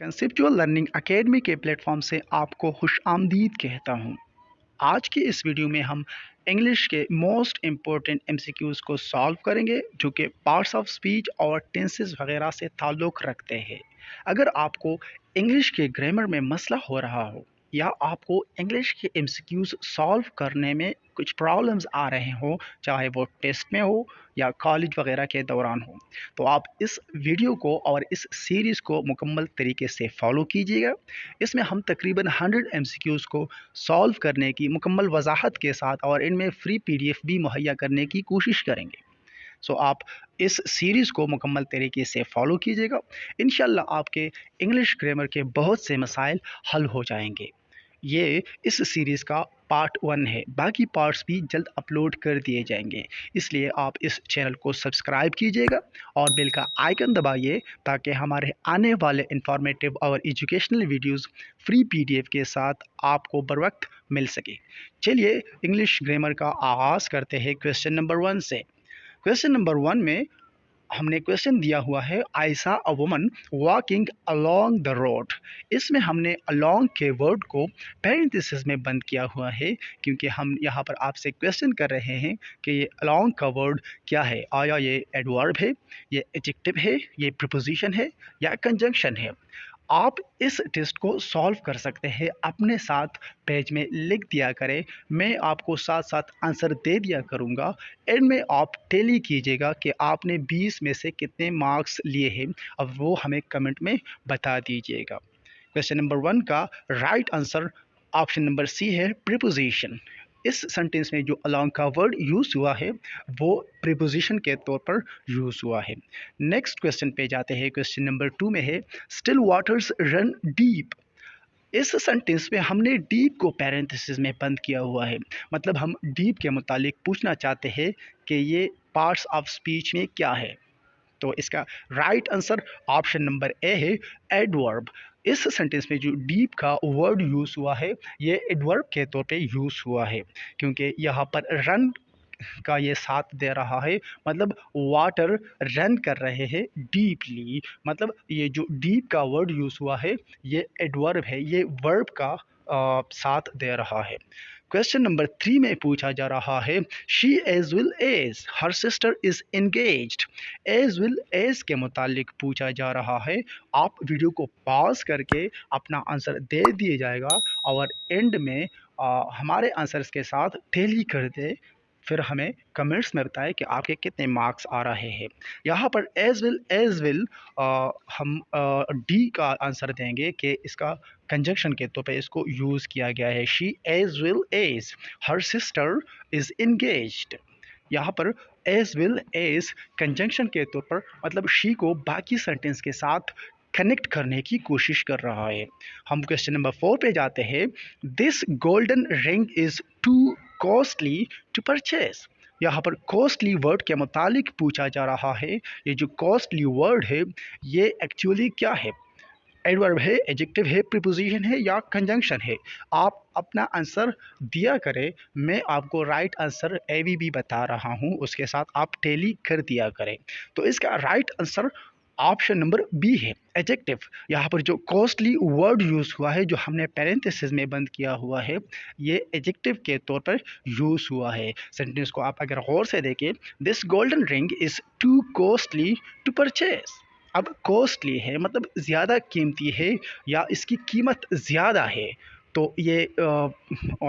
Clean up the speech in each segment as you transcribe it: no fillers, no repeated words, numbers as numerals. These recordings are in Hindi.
कंसेप्चुअल लर्निंग एकेडमी के प्लेटफॉर्म से आपको खुश आमदीद कहता हूँ। आज की इस वीडियो में हम इंग्लिश के मोस्ट इम्पोर्टेंट एमसीक्यूज़ को सॉल्व करेंगे जो कि पार्ट्स ऑफ स्पीच और टेंसेस वगैरह से ताल्लुक़ रखते हैं। अगर आपको इंग्लिश के ग्रामर में मसला हो रहा हो या आपको इंग्लिश के एमसीक्यूज़ सॉल्व करने में कुछ प्रॉब्लम्स आ रहे हों, चाहे वो टेस्ट में हो या कॉलेज वगैरह के दौरान हो, तो आप इस वीडियो को और इस सीरीज़ को मुकम्मल तरीके से फॉलो कीजिएगा। इसमें हम तकरीबन 100 एमसीक्यूज़ को सॉल्व करने की मुकम्मल वजाहत के साथ और इनमें फ्री पीडीएफ भी मुहैया करने की कोशिश करेंगे। सो आप इस सीरीज़ को मुकम्मल तरीके से फॉलो कीजिएगा। इंशाल्लाह आपके इंग्लिश ग्रामर के बहुत से मसाइल हल हो जाएंगे। ये इस सीरीज़ का पार्ट 1 है, बाकी पार्ट्स भी जल्द अपलोड कर दिए जाएंगे, इसलिए आप इस चैनल को सब्सक्राइब कीजिएगा और बेल का आइकन दबाइए ताकि हमारे आने वाले इंफॉर्मेटिव और एजुकेशनल वीडियोस फ्री पीडीएफ के साथ आपको बर वक्त मिल सके। चलिए इंग्लिश ग्रामर का आगाज़ करते हैं क्वेश्चन नंबर 1 से। क्वेश्चन नंबर 1 में हमने क्वेश्चन दिया हुआ है, आई सा a woman walking along the road. इसमें हमने अलोंग के वर्ड को पैरेंथेसिस में बंद किया हुआ है क्योंकि हम यहाँ पर आपसे क्वेश्चन कर रहे हैं कि ये अलोंग का वर्ड क्या है। आया ये एडवर्ब है, ये एडजेक्टिव है, ये प्रीपोजिशन है या कंजंक्शन है। आप इस टेस्ट को सॉल्व कर सकते हैं, अपने साथ पेज में लिख दिया करें, मैं आपको साथ साथ आंसर दे दिया करूँगा। एंड में आप टैली कीजिएगा कि आपने 20 में से कितने मार्क्स लिए हैं, अब वो हमें कमेंट में बता दीजिएगा। क्वेश्चन नंबर 1 का right answer option number C है, प्रीपोजिशन। इस सेंटेंस में जो अलोंग का वर्ड यूज़ हुआ है वो प्रीपोजिशन के तौर पर यूज़ हुआ है। नेक्स्ट क्वेश्चन पे जाते हैं। क्वेश्चन नंबर 2 में है, स्टिल वाटर्स रन डीप। इस सेंटेंस में हमने डीप को पैरेंथेसिस में बंद किया हुआ है, मतलब हम डीप के मुतालिक पूछना चाहते हैं कि ये पार्ट्स ऑफ स्पीच में क्या है। तो इसका right answer option number A है, एडवर्ब। इस सेंटेंस में जो डीप का वर्ड यूज़ हुआ है ये एडवर्ब के तौर पे यूज़ हुआ है क्योंकि यहाँ पर रन का ये साथ दे रहा है, मतलब वाटर रन कर रहे हैं डीपली, मतलब ये जो डीप का वर्ड यूज़ हुआ है ये एडवर्ब है, ये वर्ब का साथ दे रहा है। क्वेश्चन नंबर 3 में पूछा जा रहा है, she as well as her sister is engaged. As well as के मुतालिक पूछा जा रहा है। आप वीडियो को पॉज करके अपना आंसर दे दिए जाएगा और एंड में हमारे आंसर्स के साथ टैली कर दे, फिर हमें कमेंट्स में बताएं कि आपके कितने मार्क्स आ रहे हैं। यहाँ पर एज विल हम डी का आंसर देंगे कि इसका कंजंक्शन के तौर पे इसको यूज़ किया गया है। She as well as her sister is engaged. यहाँ पर एज विल एज कंजंक्शन के तौर पर मतलब शी को बाकी सेंटेंस के साथ कनेक्ट करने की कोशिश कर रहा है। हम क्वेश्चन नंबर 4 पे जाते हैं। This golden ring is too costly to purchase. यहाँ पर कॉस्टली वर्ड के मुतालिक पूछा जा रहा है। ये जो कॉस्टली वर्ड है ये एक्चुअली क्या है, एडवर्ब है, एडजेक्टिव है, प्रीपोजिशन है या कंजंक्शन है। आप अपना आंसर दिया करें, मैं आपको राइट आंसर ए भी बता रहा हूँ, उसके साथ आप टैली कर दिया करें। तो इसका right answer option number B है, एडजेक्टिव। यहाँ पर जो कॉस्टली वर्ड यूज़ हुआ है जो हमने पैरेंथेसिस में बंद किया हुआ है ये एडजेक्टिव के तौर पर यूज़ हुआ है। सेंटेंस को आप अगर गौर से देखें, this golden ring is too costly to purchase. अब कॉस्टली है मतलब ज़्यादा कीमती है या इसकी कीमत ज़्यादा है, तो ये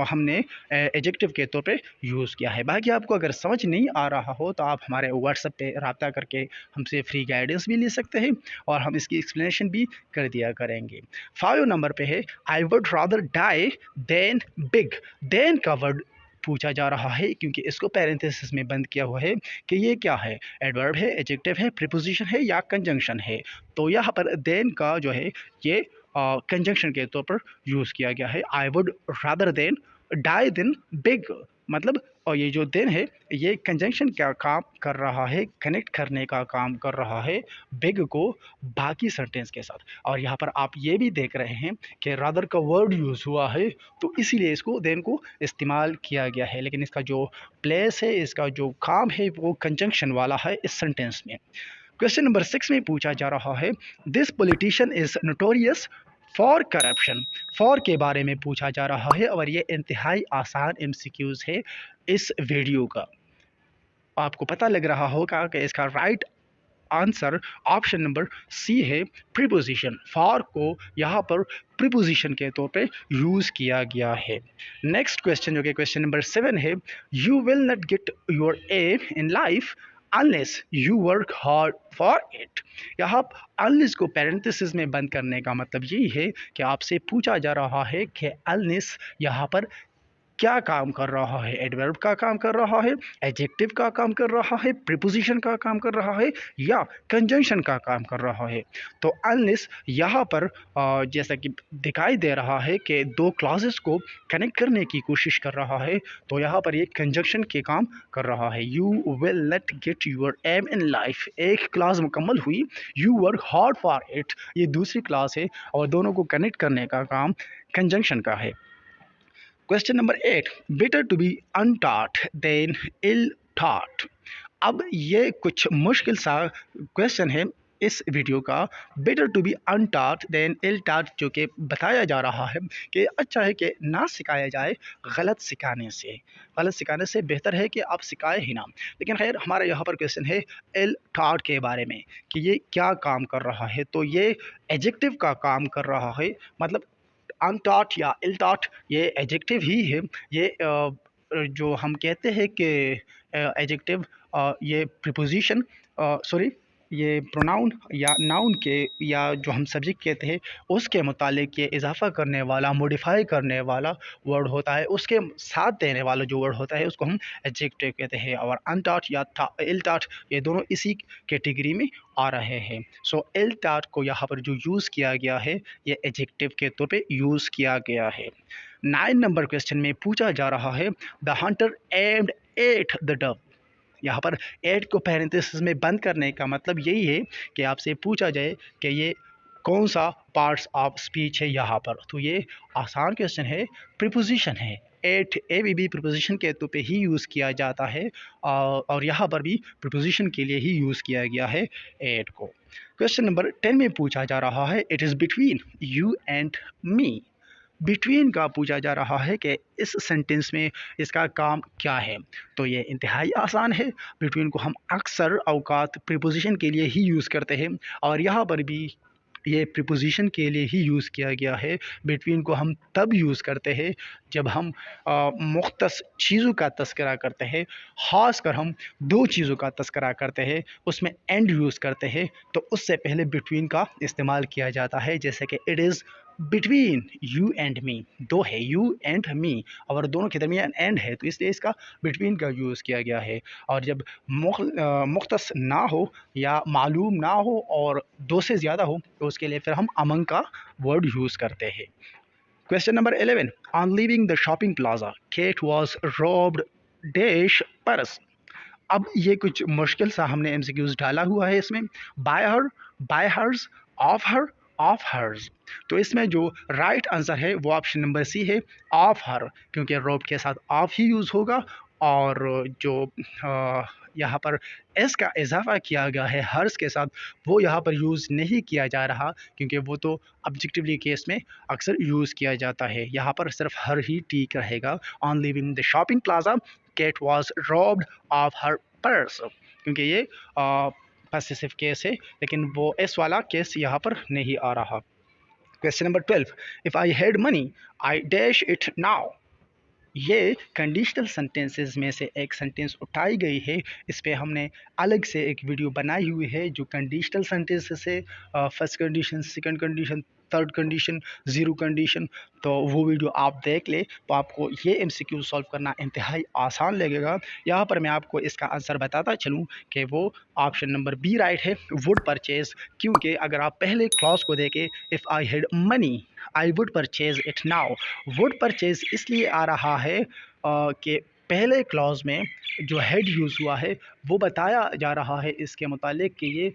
हमने एडजेक्टिव के तौर पे यूज़ किया है। बाकी आपको अगर समझ नहीं आ रहा हो तो आप हमारे व्हाट्सएप पे रब्ता करके हमसे फ्री गाइडेंस भी ले सकते हैं और हम इसकी एक्सप्लेनेशन भी कर दिया करेंगे। 5 नंबर पे है, I would rather die than beg. Than का वर्ड पूछा जा रहा है क्योंकि इसको पैरेंथेसिस में बंद किया हुआ है कि ये क्या है, एडवर्ब है, एडजेक्टिव है, प्रीपोजिशन है या कंजंक्शन है। तो यहाँ पर देन का जो है ये कंजंक्शन के तौर पर यूज़ किया गया है। I would rather than die than beg, मतलब और ये जो दिन है ये कंजंक्शन का काम कर रहा है, कनेक्ट करने का काम कर रहा है बिग को बाकी सेंटेंस के साथ। और यहाँ पर आप ये भी देख रहे हैं कि रादर का वर्ड यूज़ हुआ है, तो इसीलिए इसको देन को इस्तेमाल किया गया है, लेकिन इसका जो प्लेस है, इसका जो काम है वो कंजंक्शन वाला है इस सेंटेंस में। क्वेश्चन नंबर 6 में पूछा जा रहा है, this politician is notorious for corruption. For के बारे में पूछा जा रहा है और ये इंतहाई आसान एमसीक्यूज है इस वीडियो का। आपको पता लग रहा होगा कि इसका right answer option number C है, प्रीपोजिशन। फॉर को यहाँ पर प्रीपोजिशन के तौर पे यूज़ किया गया है। नेक्स्ट क्वेश्चन जो कि क्वेश्चन नंबर 7 है, you will not get your aim in life unless you work hard for it. यहाँ अनलेस को पैरेंथेसिस में बंद करने का मतलब यही है कि आपसे पूछा जा रहा है कि अनलेस यहाँ पर क्या काम कर रहा है, एडवर्ब का काम कर रहा है, एडजेक्टिव का काम कर रहा है, प्रीपोजिशन का काम कर रहा है, या कंजंक्शन का काम कर रहा है। तो अनलेस यहाँ पर जैसा कि दिखाई दे रहा है कि दो क्लॉजेस को कनेक्ट करने की कोशिश कर रहा है, तो यहाँ पर ये कंजंक्शन के काम कर रहा है। You will not get your aim in life, एक क्लास मुकम्मल हुई, you work hard for it ये दूसरी क्लास है, और दोनों को कनेक्ट करने का काम कंजंक्शन का है। Question number 8, better to be untaught than ill taught. अब ये कुछ मुश्किल सा क्वेश्चन है इस वीडियो का। Better to be untaught than ill taught, जो कि बताया जा रहा है कि अच्छा है कि ना सिखाया जाए गलत सिखाने से। गलत सिखाने से बेहतर है कि आप सिखाए ही ना। लेकिन खैर हमारा यहाँ पर क्वेश्चन है इल टॉट के बारे में कि ये क्या काम कर रहा है। तो ये एडजेक्टिव का काम कर रहा है, मतलब अनटॉट या इल टॉट ये एडजेक्टिव ही है। ये जो हम कहते हैं कि एडजेक्टिव, ये प्रीपोजिशन, सॉरी, ये प्रोनाउन या नाउन के, या जो हम सब्जेक्ट कहते हैं उसके मुतालिक ये इजाफा करने वाला, मॉडिफाई करने वाला वर्ड होता है, उसके साथ देने वाला जो वर्ड होता है उसको हम एडजेक्टिव कहते हैं। और अनटॉट या इल टॉट ये दोनों इसी कैटेगरी में आ रहे हैं। सो इल टॉट को यहाँ पर जो यूज़ किया गया है ये एडजेक्टिव के तौर पे यूज़ किया गया है। 9 नंबर क्वेश्चन में पूछा जा रहा है, the Hunter aimed at the Dove. यहाँ पर एट को पैरेंथेसिस में बंद करने का मतलब यही है कि आपसे पूछा जाए कि ये कौन सा पार्ट्स ऑफ स्पीच है यहाँ पर। तो ये आसान क्वेश्चन है, प्रीपोजिशन है। एट ए भी प्रीपोजिशन के तौर पे ही यूज़ किया जाता है, और यहाँ पर भी प्रीपोजिशन के लिए ही यूज़ किया गया है एट को। क्वेश्चन नंबर 10 में पूछा जा रहा है, it is between you and me. Between का पूछा जा रहा है कि इस सेंटेंस में इसका काम क्या है। तो ये इंतहाई आसान है। बिटवीन को हम अक्सर औकात प्रीपोजिशन के लिए ही यूज़ करते हैं, और यहाँ पर भी ये प्रीपोजिशन के लिए ही यूज़ किया गया है। बिटवीन को हम तब यूज़ करते हैं जब हम मुख्तस चीज़ों का तस्करा करते हैं, ख़ासकर हम दो चीज़ों का तस्करा करते हैं, उसमें एंड यूज़ करते हैं, तो उससे पहले बिटवीन का इस्तेमाल किया जाता है। जैसे कि it is between you and me, दो है यू एंड मी और दोनों के दरमियान एंड है, तो इसलिए इसका बिटवीन का यूज़ किया गया है। और जब मुख्तस ना हो या मालूम ना हो और दो से ज़्यादा हो, तो उसके लिए फिर हम अमंग का वर्ड यूज़ करते हैं। Question number 11, on leaving the shopping plaza Kate was robbed dash purse. अब ये कुछ मुश्किल सा हमने एमसीक्यूज डाला हुआ है इसमें, by her, by hers, of her, of hers. तो इसमें जो राइट आंसर है वो ऑप्शन नंबर सी है, ऑफ हर, क्योंकि रोब के साथ ऑफ ही यूज़ होगा, और जो यहाँ पर एस का इजाफा किया गया है हर्स के साथ, वो यहाँ पर यूज़ नहीं किया जा रहा, क्योंकि वो तो ऑब्जेक्टिवली केस में अक्सर यूज़ किया जाता है। यहाँ पर सिर्फ हर ही ठीक रहेगा। On living the shopping plaza Kate was robbed of her purse, क्योंकि ये पॉसेसिव केस है, लेकिन वो एस वाला केस यहाँ पर नहीं आ रहा। Question number 12, if I had money I dash it now. ये कंडीशनल सेंटेंसेस में से एक सेंटेंस उठाई गई है। इस पे हमने अलग से एक वीडियो बनाई हुई है जो कंडीशनल सेंटेंसेस है, first condition, second condition, third condition, zero condition, तो वो वीडियो आप देख ले तो आपको ये एमसीक्यू सॉल्व करना इंतहाई आसान लगेगा। यहाँ पर मैं आपको इसका आंसर बताता चलूँ कि वो ऑप्शन नंबर बी राइट है, वुड परचेज। क्योंकि अगर आप पहले क्लॉज को देखें, if I had money I would purchase it now. Would purchase इसलिए आ रहा है कि पहले क्लॉज में जो हेड यूज़ हुआ है वो बताया जा रहा है इसके मुतालिक कि ये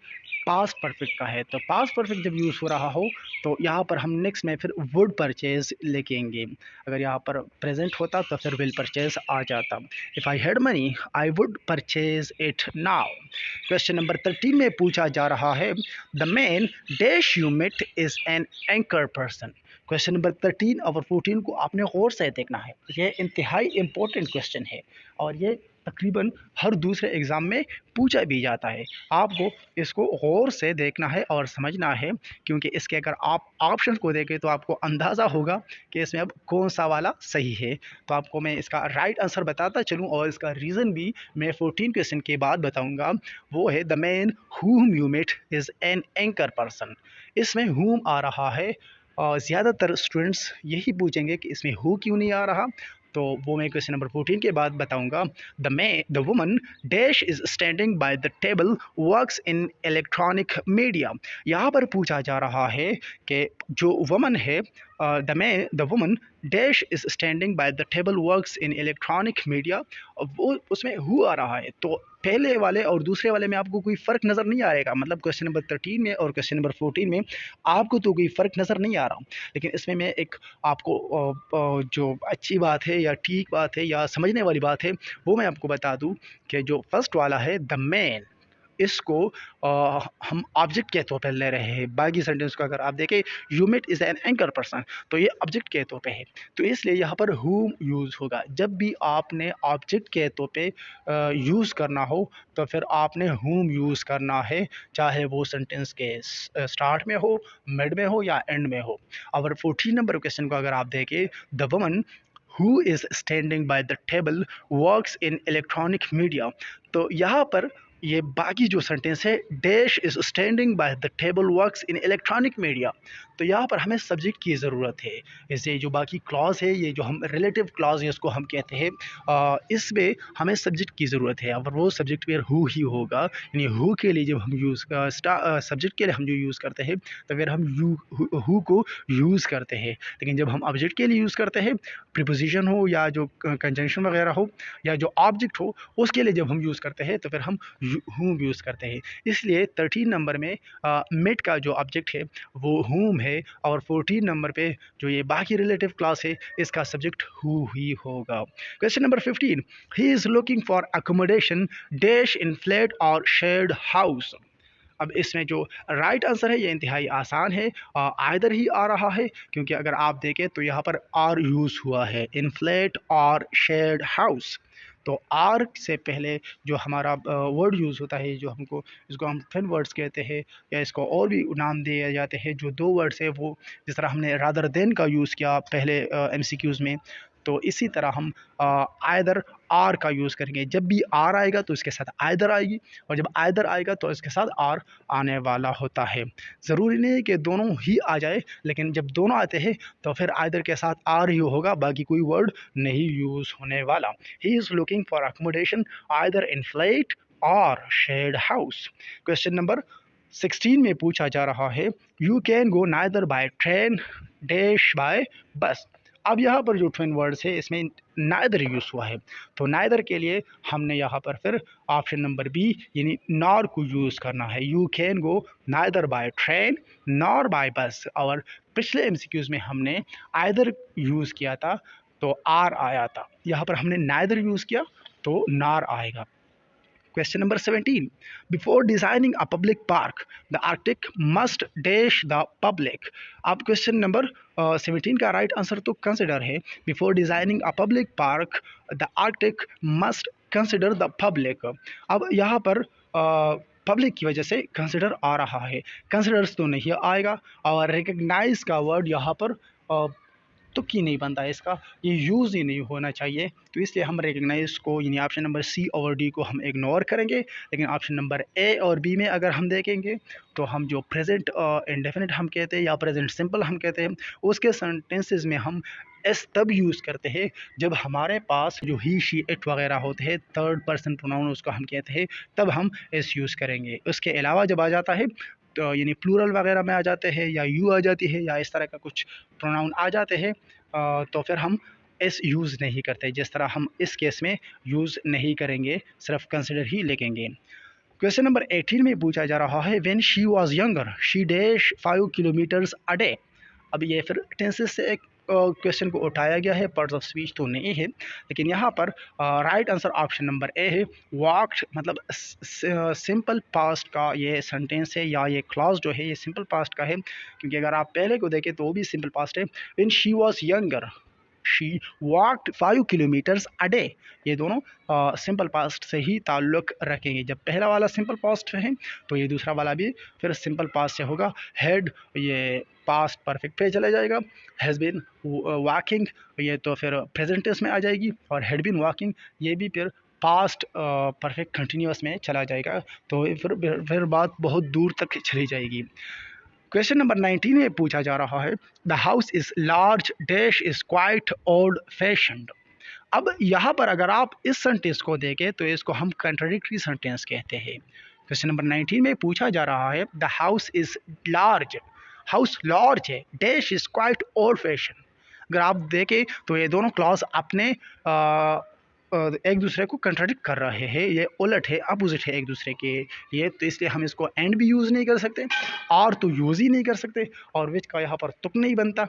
पास्ट परफेक्ट का है। तो पास्ट परफेक्ट जब यूज़ हो रहा हो तो यहाँ पर हम नेक्स्ट में फिर वुड परचेज लिखेंगे। अगर यहाँ पर प्रेजेंट होता तो फिर विल परचेज आ जाता। If I had money I would purchase it now. Question number 13 में पूछा जा रहा है, the man dash you met is an anchor person. Question number 13 और 14 को आपने गौर से देखना है। ये इंतहाई इम्पोर्टेंट क्वेश्चन है और ये तकरीबन हर दूसरे एग्ज़ाम में पूछा भी जाता है। आपको इसको गौर से देखना है और समझना है, क्योंकि इसके अगर आप ऑप्शन को देखें तो आपको अंदाज़ा होगा कि इसमें अब कौन सा वाला सही है। तो आपको मैं इसका राइट आंसर बताता चलूँ और इसका रीज़न भी मैं 14 क्वेश्चन के बाद बताऊँगा। वो है, the man whom you met is an anchor person। इसमें whom आ रहा है और ज़्यादातर स्टूडेंट्स यही पूछेंगे कि इसमें हु क्यों नहीं आ रहा, तो वो मैं क्वेश्चन नंबर 14 के बाद बताऊंगा। The woman dash is standing by the table works in electronic media. यहाँ पर पूछा जा रहा है कि जो वुमन है, the woman dash is standing by the table works in electronic media, वो उसमें हु आ रहा है। तो पहले वाले और दूसरे वाले में आपको कोई फ़र्क नज़र नहीं आएगा, मतलब क्वेश्चन नंबर 13 में और क्वेश्चन नंबर 14 में आपको तो कोई फ़र्क नज़र नहीं आ रहा। लेकिन इसमें मैं एक आपको जो अच्छी बात है या ठीक बात है या समझने वाली बात है वो मैं आपको बता दूं कि जो फर्स्ट वाला है, द मैन, इसको हम ऑब्जेक्ट के तौर पर ले रहे हैं। बाकी सेंटेंस को अगर आप देखें, you met is an anchor person, तो ये ऑब्जेक्ट के तौर पे है, तो इसलिए यहाँ पर हूम यूज़ होगा। जब भी आपने ऑब्जेक्ट के तौर पे यूज़ करना हो तो फिर आपने हूम यूज़ करना है, चाहे वो सेंटेंस के स्टार्ट में हो, मिड में हो या एंड में हो। और 14 नंबर क्वेश्चन को अगर आप देखें, the woman who is standing by the table works in electronic media, तो यहाँ पर ये बाकी जो सेंटेंस है, dash is standing by the table works in electronic media, तो यहाँ पर हमें सब्जेक्ट की ज़रूरत है। जैसे जो बाकी क्लॉज है, ये जो हम रिलेटिव क्लॉज है इसको हम कहते हैं, इसमें हमें सब्जेक्ट की ज़रूरत है। अगर वो सब्जेक्ट फिर हु ही होगा, यानी हु के लिए जब हम यूज़ सब्जेक्ट के लिए हम जो यूज़ करते हैं तो फिर हम हु को यूज़ करते हैं। लेकिन जब हम ऑब्जेक्ट के लिए यूज़ करते हैं, प्रीपोजिशन हो या जो कंजंक्शन वगैरह हो या जो ऑब्जेक्ट हो, उसके लिए जब हम यूज़ करते हैं तो फिर हम हूम यूज़ करते हैं। इसलिए 13 नंबर में मेट का जो ऑब्जेक्ट है वो हूम है, और 14 नंबर पे जो ये बाकी रिलेटिव क्लास है इसका सब्जेक्ट हु ही होगा। Question number 15, he is looking for accommodation dash in flat और शेयर्ड हाउस। अब इसमें जो राइट आंसर है ये इंतहाई आसान है, आइदर ही आ रहा है, क्योंकि अगर आप देखें तो यहाँ पर आर यूज़ हुआ है, इन फ्लैट और शेयर्ड हाउस। तो आर से पहले जो हमारा वर्ड यूज़ होता है, जो हमको इसको हम फिन वर्ड्स कहते हैं या इसको और भी नाम दिए जाते हैं, जो दो वर्ड्स है वो, जिस तरह हमने रादर देन का यूज़ किया पहले एमसीक्यूज़ में, तो इसी तरह हम आइदर आर का यूज़ करेंगे। जब भी आर आएगा तो इसके साथ आइदर आएगी, और जब आइदर आएगा तो इसके साथ आर आने वाला होता है। ज़रूरी नहीं है कि दोनों ही आ जाए, लेकिन जब दोनों आते हैं तो फिर आइदर के साथ आर ही होगा, बाकी कोई वर्ड नहीं यूज़ होने वाला। He is looking for accommodation either in flat और शेयर्ड हाउस। क्वेश्चन नंबर 16 में पूछा जा रहा है, you can go neither by train dash by बस। अब यहाँ पर जो ट्विन वर्ड्स है इसमें नाइदर यूज़ हुआ है, तो नाइदर के लिए हमने यहाँ पर फिर ऑप्शन नंबर बी यानी नॉर को यूज़ करना है। You can go neither by train nor bye बस, और पिछले एमसीक्यूज़ में हमने आइदर यूज़ किया था तो आर आया था, यहाँ पर हमने नाइदर यूज़ किया तो नार आएगा। Question number 17. Before designing a public park, the architect must dash the public. अब क्वेश्चन नंबर 17 का राइट आंसर तो कंसिडर है। Before designing a public park the architect must consider the public. अब यहाँ पर पब्लिक की वजह से कंसिडर आ रहा है, कंसिडर्स तो नहीं आएगा, और रिकग्नाइज का वर्ड यहाँ पर तुक ही नहीं बनता है इसका, ये यूज़ ही नहीं होना चाहिए। तो इसलिए हम रिकग्नाइज को यानी ऑप्शन नंबर सी और डी को हम इग्नोर करेंगे। लेकिन ऑप्शन नंबर ए और बी में अगर हम देखेंगे तो हम जो प्रेजेंट इंडेफिनिट हम कहते हैं या प्रेजेंट सिंपल हम कहते हैं, उसके सेंटेंसेस में हम एस तब यूज़ करते हैं जब हमारे पास जो ही शी इट वगैरह होते हैं, थर्ड पर्सन प्रोनाउन उसको हम कहते हैं, तब हम एस यूज़ करेंगे। उसके अलावा जब आ जाता है तो यानी प्लूरल वगैरह में आ जाते हैं या यू आ जाती है या इस तरह का कुछ प्रोनाउन आ जाते हैं, तो फिर हम एस यूज़ नहीं करते, जिस तरह हम इस केस में यूज़ नहीं करेंगे, सिर्फ कंसिडर ही लिखेंगे। क्वेश्चन नंबर 18 में पूछा जा रहा है when she was younger she dash 5 kilometres a day. अब ये फिर टेंसेस से एक क्वेश्चन को उठाया गया है, पार्ट्स ऑफ स्पीच तो नहीं है, लेकिन यहाँ पर right answer option number A है। वॉक्ड मतलब सिंपल पास्ट का ये सेंटेंस है या ये क्लॉज जो है ये सिंपल पास्ट का है, क्योंकि अगर आप पहले को देखें तो वो भी सिंपल पास्ट है। When she was younger she walked 5 kilometres a day, ये दोनों सिंपल पास्ट से ही ताल्लुक़ रखेंगे। जब पहला वाला सिंपल पास्ट है तो ये दूसरा वाला भी फिर सिंपल पास्ट से होगा। हैड ये पास्ट परफेक्ट पे चला जाएगा, हैज़ बीन वॉकिंग ये तो फिर प्रेजेंट टेंस में आ जाएगी, और हैड बीन वॉकिंग ये भी फिर पास्ट परफेक्ट कंटिन्यूअस में चला जाएगा। तो फिर बात बहुत दूर तक चली जाएगी। क्वेश्चन नंबर 19 में पूछा जा रहा है the house is large dash is quite old fashioned. अब यहाँ पर अगर आप इस सेंटेंस को देखें तो इसको हम कंट्राडिक्टरी सेंटेंस कहते हैं। क्वेश्चन नंबर 19 में पूछा जा रहा है the house is large, house large है, dash is quite old fashion. अगर आप देखें तो ये दोनों क्लॉज अपने एक दूसरे को कंट्राडिक्ट कर रहे हैं, ये उलट है, अपोजिट है एक दूसरे के ये, तो इसलिए हम इसको एंड भी यूज़ नहीं कर सकते और तो यूज़ ही नहीं कर सकते, और विच का यहाँ पर तुक नहीं बनता,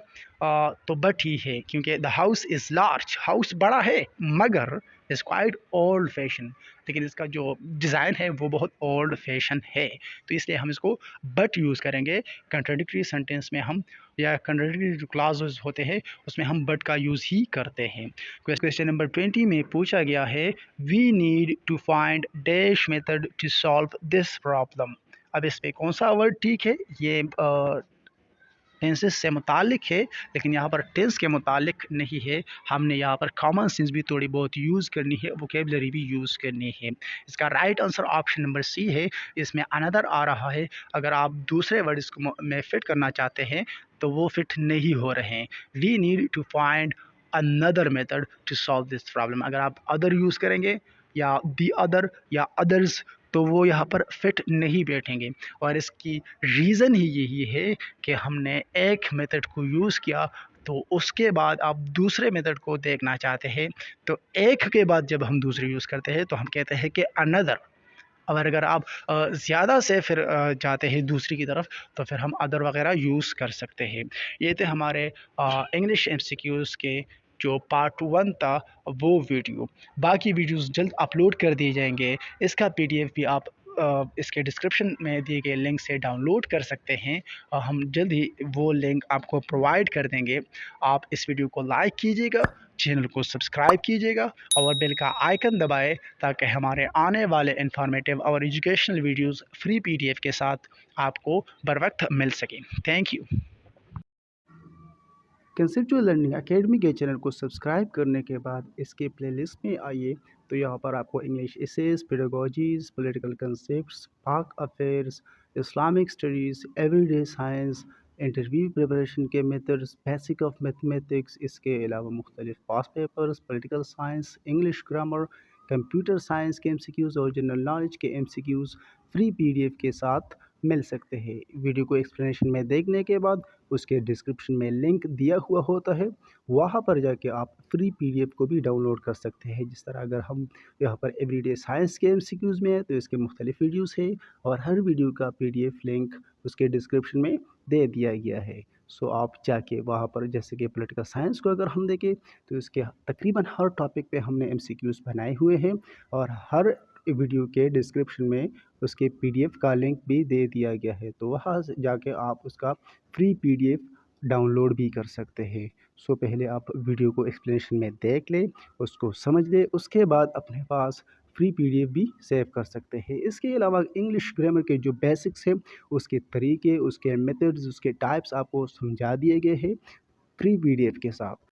तो बट ही है, क्योंकि the house is large, house बड़ा है मगर इज़ क्वाइट ओल्ड फैशन, लेकिन इसका जो डिज़ाइन है वो बहुत ओल्ड फैशन है, तो इसलिए हम इसको बट यूज़ करेंगे। कंट्राडिक्टरी सेंटेंस में हम या कंट्राडिक्टरी जो क्लॉजेस होते हैं उसमें हम बट का यूज़ ही करते हैं। क्वेश्चन नंबर 20 में पूछा गया है we need to find dash method to solve this problem. अब इस पे कौन सा वर्ड ठीक है, ये टेंसेस से मुतालिक है, लेकिन यहाँ पर टेंस के मुतालिक नहीं है। हमने यहाँ पर कॉमन सेंस भी थोड़ी बहुत यूज़ करनी है, वोकेबलरी भी यूज़ करनी है। इसका right answer option number C है। इसमें अनदर आ रहा है, अगर आप दूसरे वर्ड इसको में फिट करना चाहते हैं तो वो फिट नहीं हो रहे हैं। We need to find another method to solve this problem. अगर आप अदर यूज़ करेंगे या दी अदर या अदर्स तो वो यहाँ पर फिट नहीं बैठेंगे, और इसकी रीज़न ही यही है कि हमने एक मेथड को यूज़ किया तो उसके बाद आप दूसरे मेथड को देखना चाहते हैं, तो एक के बाद जब हम दूसरे यूज़ करते हैं तो हम कहते हैं कि अनदर। और अगर आप ज़्यादा से फिर जाते हैं दूसरी की तरफ तो फिर हम अदर वगैरह यूज़ कर सकते हैं। ये थे हमारे इंग्लिश एमसीक्यूज़ के जो पार्ट 1 था वो वीडियो। बाकी वीडियोस जल्द अपलोड कर दिए जाएंगे। इसका पीडीएफ भी आप इसके डिस्क्रिप्शन में दिए गए लिंक से डाउनलोड कर सकते हैं, और हम जल्द ही वो लिंक आपको प्रोवाइड कर देंगे। आप इस वीडियो को लाइक कीजिएगा, चैनल को सब्सक्राइब कीजिएगा और बेल का आइकन दबाएं ताकि हमारे आने वाले इंफॉर्मेटिव और एजुकेशनल वीडियोस फ्री पीडीएफ के साथ आपको बर वक्त मिल सकें। Thank you. Conceptual learning academy के चैनल को सब्सक्राइब करने के बाद इसके प्लेलिस्ट में आइए, तो यहाँ पर आपको इंग्लिश एसेस, पेडागोजीज, पॉलिटिकल कंसेप्ट्स, पाक affairs, Islamic studies, everyday science, interview preparation के मेथड्स, बेसिक ऑफ मैथमेटिक्स, इसके अलावा मुख्तलिफ past papers, political science, English grammar, computer science के एमसीक्यूज़ और जनरल नॉलेज के एमसीक्यूज़ फ्री पीडीएफ के साथ मिल सकते हैं। वीडियो को एक्सप्लेनेशन में देखने के बाद उसके डिस्क्रिप्शन में लिंक दिया हुआ होता है, वहाँ पर जाके आप फ्री पीडीएफ को भी डाउनलोड कर सकते हैं। जिस तरह अगर हम यहाँ पर एवरीडे साइंस के एमसीक्यूज़ में है तो इसके मुख्तलिफ वीडियोस है, और हर वीडियो का पीडीएफ लिंक उसके डिस्क्रिप्शन में दे दिया गया है। सो आप जाके वहाँ पर, जैसे कि पॉलिटिकल साइंस को अगर हम देखें तो इसके तकरीबन हर टॉपिक पे हमने एमसीक्यूज़ बनाए हुए हैं, और हर वीडियो के डिस्क्रिप्शन में उसके पीडीएफ का लिंक भी दे दिया गया है, तो वहाँ से जाके आप उसका फ्री पीडीएफ डाउनलोड भी कर सकते हैं। सो पहले आप वीडियो को एक्सप्लेनेशन में देख लें, उसको समझ लें, उसके बाद अपने पास फ्री पीडीएफ भी सेव कर सकते हैं। इसके अलावा इंग्लिश ग्रामर के जो बेसिक्स हैं, उसके तरीके, उसके मेथड्स, उसके टाइप्स आपको समझा दिए गए हैं। फ्री PDF के साथ।